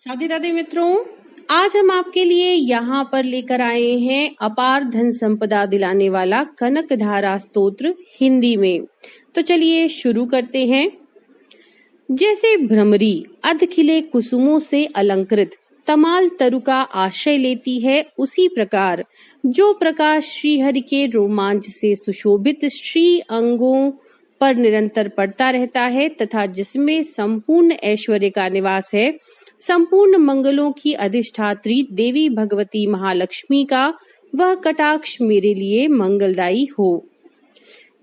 राधे राधे मित्रों, आज हम आपके लिए यहाँ पर लेकर आए हैं अपार धन संपदा दिलाने वाला कनक धारा स्तोत्र हिंदी में। तो चलिए शुरू करते हैं। जैसे भ्रमरी अध खिले कुसुमों से अलंकृत तमाल तरु का आश्रय लेती है, उसी प्रकार जो प्रकाश श्रीहरि के रोमांच से सुशोभित श्री अंगों पर निरंतर पड़ता रहता है तथा जिसमें संपूर्ण ऐश्वर्य का निवास है, संपूर्ण मंगलों की अधिष्ठात्री देवी भगवती महालक्ष्मी का वह कटाक्ष मेरे लिए मंगलदायी हो।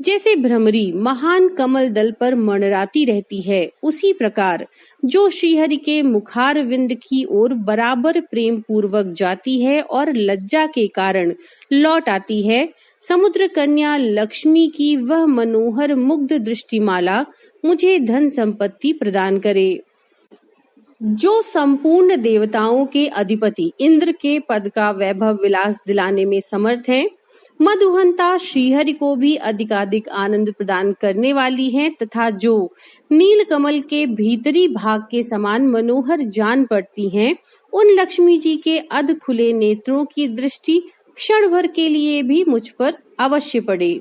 जैसे भ्रमरी महान कमल दल पर मंडराती रहती है, उसी प्रकार जो श्रीहरि के मुखार विंद की ओर बराबर प्रेम पूर्वक जाती है और लज्जा के कारण लौट आती है, समुद्र कन्या लक्ष्मी की वह मनोहर मुग्ध दृष्टिमाला मुझे धन संपत्ति प्रदान करे। जो संपूर्ण देवताओं के अधिपति इंद्र के पद का वैभव विलास दिलाने में समर्थ है, मधुहंता श्रीहरि को भी अधिकाधिक आनंद प्रदान करने वाली हैं तथा जो नील कमल के भीतरी भाग के समान मनोहर जान पड़ती हैं, उन लक्ष्मी जी के अध खुले नेत्रों की दृष्टि क्षण भर के लिए भी मुझ पर अवश्य पड़े।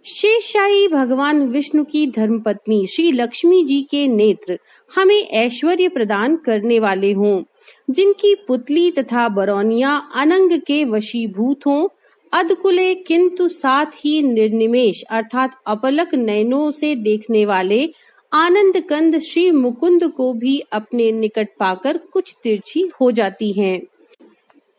शेषशाही भगवान विष्णु की धर्मपत्नी श्री लक्ष्मी जी के नेत्र हमें ऐश्वर्य प्रदान करने वाले हों, जिनकी पुतली तथा बरौनिया अनंग के वशीभूत हों, अधकुले किंतु साथ ही निर्निमेष अर्थात अपलक नयनों से देखने वाले आनंद कंद श्री मुकुंद को भी अपने निकट पाकर कुछ तिरछी हो जाती हैं।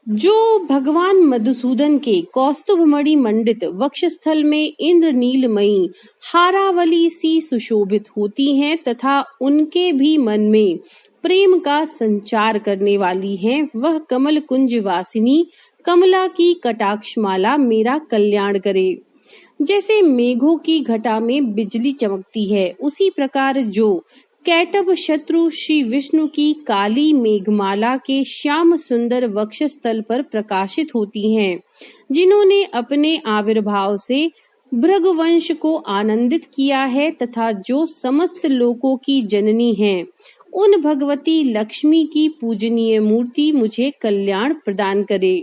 जो भगवान मधुसूदन के कौस्तुभमणि मंडित वक्षस्थल में इंद्र नीलमयी हारावली सी सुशोभित होती हैं तथा उनके भी मन में प्रेम का संचार करने वाली हैं, वह कमल कुंज वासिनी कमला की कटाक्षमाला मेरा कल्याण करे। जैसे मेघों की घटा में बिजली चमकती है, उसी प्रकार जो कैटभ शत्रु श्री विष्णु की काली मेघमाला के श्याम सुंदर वक्षस्थल पर प्रकाशित होती हैं, जिन्होंने अपने आविर्भाव से भृगवंश को आनंदित किया है तथा जो समस्त लोकों की जननी हैं, उन भगवती लक्ष्मी की पूजनीय मूर्ति मुझे कल्याण प्रदान करे।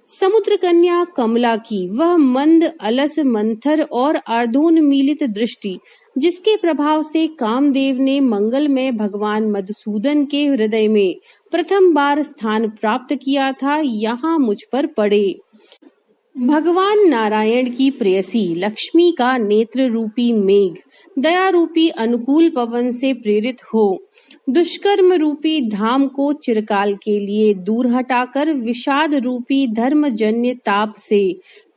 समुद्र कन्या कमला की वह मंद अलस मंथर और अर्धोन्मीलित दृष्टि, जिसके प्रभाव से कामदेव ने मंगलमय भगवान मधुसूदन के हृदय में प्रथम बार स्थान प्राप्त किया था, यहाँ मुझ पर पड़े। भगवान नारायण की प्रेयसी लक्ष्मी का नेत्र रूपी मेघ दया रूपी अनुकूल पवन से प्रेरित हो दुष्कर्म रूपी धाम को चिरकाल के लिए दूर हटाकर विषाद रूपी धर्मजन्य ताप से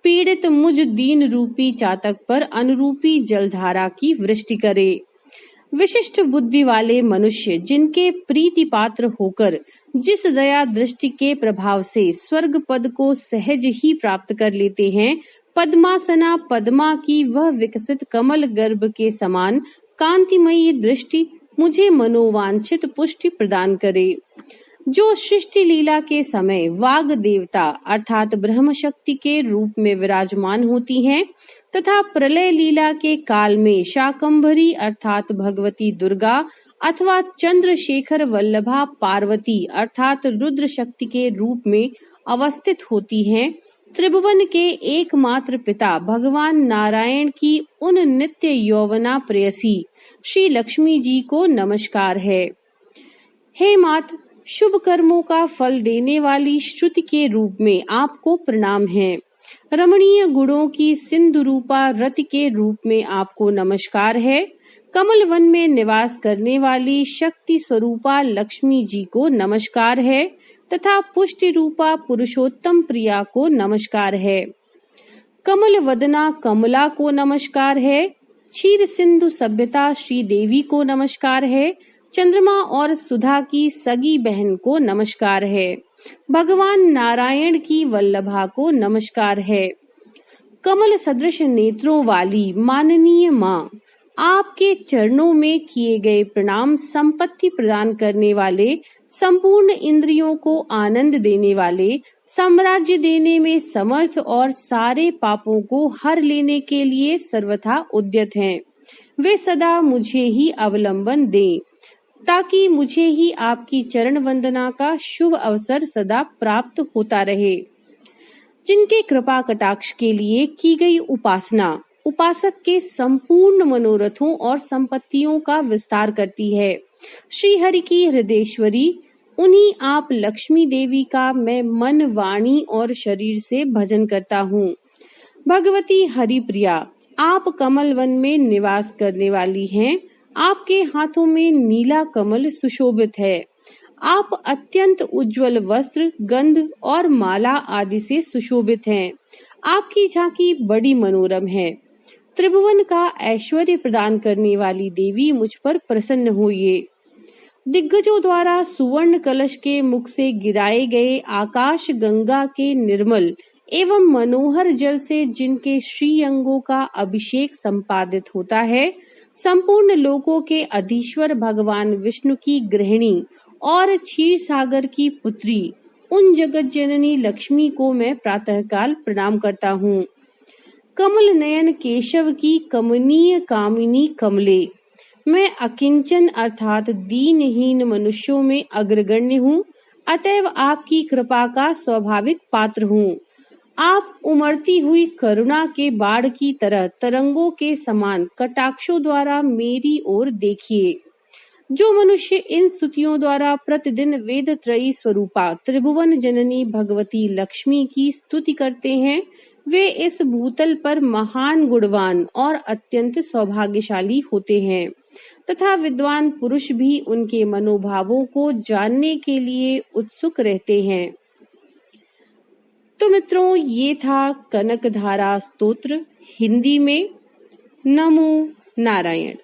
पीड़ित मुझ दीन रूपी चातक पर अनुरूपी जलधारा की वृष्टि करे। विशिष्ट बुद्धि वाले मनुष्य जिनके प्रीति पात्र होकर जिस दया दृष्टि के प्रभाव से स्वर्ग पद को सहज ही प्राप्त कर लेते हैं, पद्मासना पद्मा की वह विकसित कमल गर्भ के समान कांतिमयी दृष्टि मुझे मनोवांछित पुष्टि प्रदान करे। जो सृष्टि लीला के समय वाग देवता अर्थात ब्रह्म शक्ति के रूप में विराजमान होती हैं तथा प्रलय लीला के काल में शाकंभरी अर्थात भगवती दुर्गा अथवा चंद्रशेखर वल्लभा पार्वती अर्थात रुद्र शक्ति के रूप में अवस्थित होती हैं, त्रिभुवन के एकमात्र पिता भगवान नारायण की उन नित्य यौवना प्रेयसी श्री लक्ष्मी जी को नमस्कार है। हे मात, शुभ कर्मों का फल देने वाली श्रुति के रूप में आपको प्रणाम है। रमणीय गुणों की सिंधु रूपा रति के रूप में आपको नमस्कार है। कमल वन में निवास करने वाली शक्ति स्वरूपा लक्ष्मी जी को नमस्कार है तथा पुष्टि रूपा पुरुषोत्तम प्रिया को नमस्कार है। कमल वदना कमला को नमस्कार है। क्षीर सिंधु सभ्यता श्री देवी को नमस्कार है। चंद्रमा और सुधा की सगी बहन को नमस्कार है। भगवान नारायण की वल्लभा को नमस्कार है। कमल सदृश नेत्रों वाली माननीय माँ, आपके चरणों में किए गए प्रणाम संपत्ति प्रदान करने वाले, संपूर्ण इंद्रियों को आनंद देने वाले, साम्राज्य देने में समर्थ और सारे पापों को हर लेने के लिए सर्वथा उद्यत हैं। वे सदा मुझे ही अवलंबन दें। ताकि मुझे ही आपकी चरण वंदना का शुभ अवसर सदा प्राप्त होता रहे। जिनके कृपा कटाक्ष के लिए की गई उपासना उपासक के संपूर्ण मनोरथों और संपत्तियों का विस्तार करती है। श्री हरि की हृदयेश्वरी उन्हीं आप लक्ष्मी देवी का मैं मन, वाणी और शरीर से भजन करता हूँ। भगवती हरिप्रिया, आप कमल वन में निवास करने वाली हैं। आपके हाथों में नीला कमल सुशोभित है। आप अत्यंत उज्जवल वस्त्र, गंध और माला आदि से सुशोभित हैं। आपकी झांकी बड़ी मनोरम है। त्रिभुवन का ऐश्वर्य प्रदान करने वाली देवी मुझ पर प्रसन्न होइए। दिग्गजों द्वारा सुवर्ण कलश के मुख से गिराए गए आकाश गंगा के निर्मल एवं मनोहर जल से जिनके श्री अंगों का अभिषेक संपादित होता है, संपूर्ण लोकों के अधीश्वर भगवान विष्णु की गृहिणी और क्षीर सागर की पुत्री उन जगत जननी लक्ष्मी को मैं प्रातःकाल प्रणाम करता हूँ। कमल नयन केशव की कमनीय कामिनी कमले, मैं अकिंचन अर्थात दीनहीन मनुष्यों में अग्रगण्य हूँ, अतएव आपकी कृपा का स्वाभाविक पात्र हूँ। आप उमड़ती हुई करुणा के बाढ़ की तरह तरंगों के समान कटाक्षों द्वारा मेरी ओर देखिए। जो मनुष्य इन स्तुतियों द्वारा प्रतिदिन वेद त्रयी स्वरूपा त्रिभुवन जननी भगवती लक्ष्मी की स्तुति करते हैं, वे इस भूतल पर महान गुणवान और अत्यंत सौभाग्यशाली होते हैं तथा विद्वान पुरुष भी उनके मनोभावों को जानने के लिए उत्सुक रहते हैं। तो मित्रों, ये था कनकधारा स्तोत्र हिंदी में। नमो नारायण।